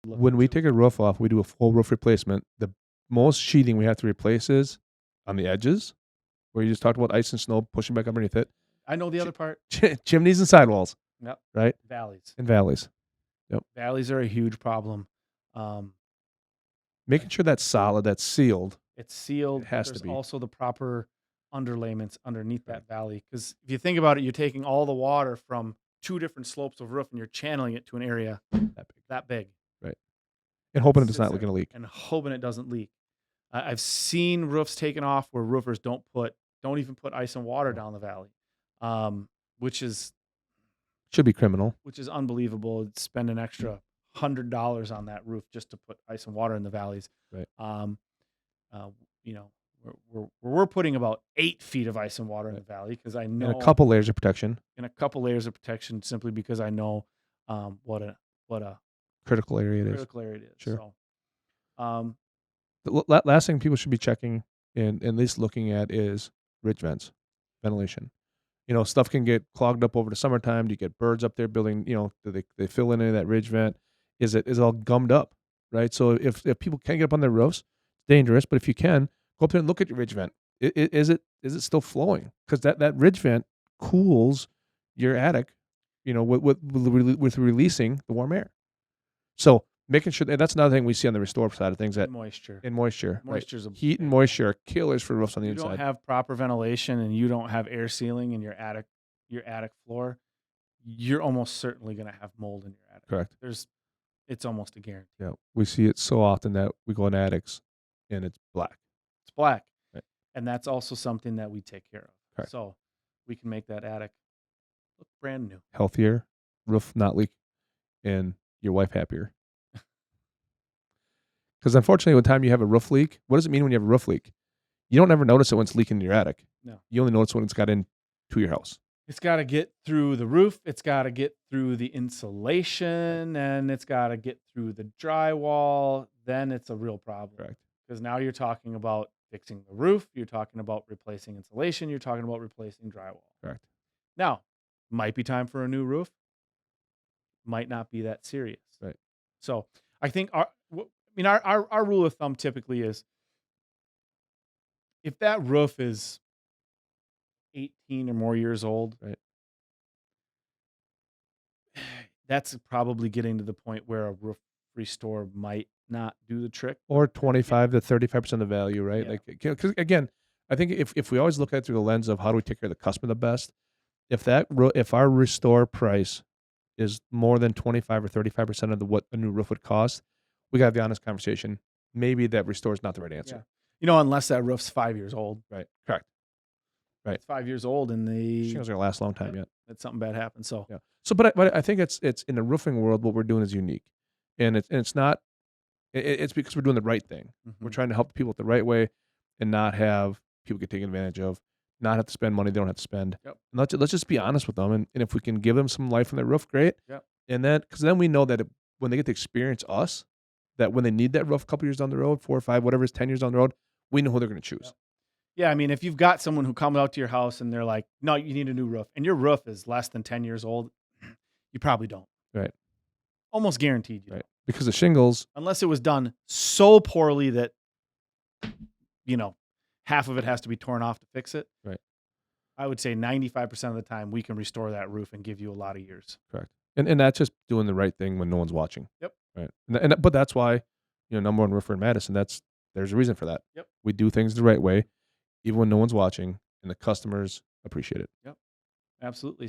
When we take a roof off, we do a full roof replacement. The most sheeting we have to replace is on the edges, where you just talked about ice and snow pushing back underneath it. I know the other part. Chimneys and sidewalls. Yep. Right? Valleys. And valleys. Yep. Valleys are a huge problem. Making sure that's solid, that's sealed. It's sealed. It has There's to be. also the proper underlayments underneath that valley. Because if you think about it, you're taking all the water from 2 different slopes of roof and you're channeling it to an area that big. Right. And hoping it's not going to leak. And hoping it doesn't leak. I've seen roofs taken off where roofers don't even put ice and water down the valley, which should be criminal. Which is unbelievable. Spend an extra $100 on that roof just to put ice and water in the valleys. Right. We're putting about 8 feet of ice and water in the valley because I know and a couple layers of protection. Simply because I know what a critical area it is. Critical area it is. Sure. So, the last thing people should be checking and at least looking at is ridge vents, ventilation. Stuff can get clogged up over the summertime. Do you get birds up there building? Do they fill in any of that ridge vent? Is it all gummed up? Right. So if people can't get up on their roofs, it's dangerous. But if you can, go up there and look at your ridge vent. Is it still flowing? Because that ridge vent cools your attic, with releasing the warm air. So making sure that's another thing we see on the restore side of things, that moisture. Moisture's right? Heat and moisture are killers for roofs on the inside. You don't have proper ventilation and you don't have air sealing in your attic floor, you're almost certainly going to have mold in your attic. Correct. It's almost a guarantee. Yeah, we see it so often that we go in attics and it's black. It's black. Right. And that's also something that we take care of. Correct. So we can make that attic look brand new. Healthier, roof not leak, and your wife happier. Because unfortunately, when time you have a roof leak, what does it mean when you have a roof leak? You don't ever notice it when it's leaking in your attic. No. You only notice when it's got into your house. It's got to get through the roof. It's got to get through the insulation, and it's got to get through the drywall. Then it's a real problem. Correct. Because now you're talking about fixing the roof. You're talking about replacing insulation. You're talking about replacing drywall. Correct. Now, might be time for a new roof. Might not be that serious. Right. So I think our rule of thumb typically is if that roof is 18 or more years old, right, that's probably getting to the point where a roof restore might not do the trick. Or 25 to 35% of the value, right? Yeah. Because again, I think if we always look at it through the lens of how do we take care of the customer the best, if our restore price is more than 25 or 35% of what a new roof would cost, we got to have the honest conversation. Maybe that restore is not the right answer. Yeah. Unless that roof's 5 years old. Right. Correct. Right. It's 5 years old and the shingles are going to last a long time yet. That something bad happened. So yeah. So, but I think it's in the roofing world, what we're doing is unique, and it's not. It's because we're doing the right thing. Mm-hmm. We're trying to help people the right way, and not have people get taken advantage of. Not have to spend money they don't have to spend. Yep. And let's just be honest with them, and if we can give them some life on their roof, great. Yep. And then because then we know that when they get to experience us, that when they need that roof a couple years down the road, 4 or 5, whatever is 10 years down the road, we know who they're going to choose. Yep. Yeah, I mean, if you've got someone who comes out to your house and they're like, "No, you need a new roof," and your roof is less than 10 years old, you probably don't. Right. Almost guaranteed you right. don't. Because the shingles, unless it was done so poorly that half of it has to be torn off to fix it. Right. I would say 95% of the time we can restore that roof and give you a lot of years. Correct. And that's just doing the right thing when no one's watching. Yep. Right. But that's why, number one roofer in Madison, there's a reason for that. Yep. We do things the right way, even when no one's watching, and the customers appreciate it. Yep. Absolutely.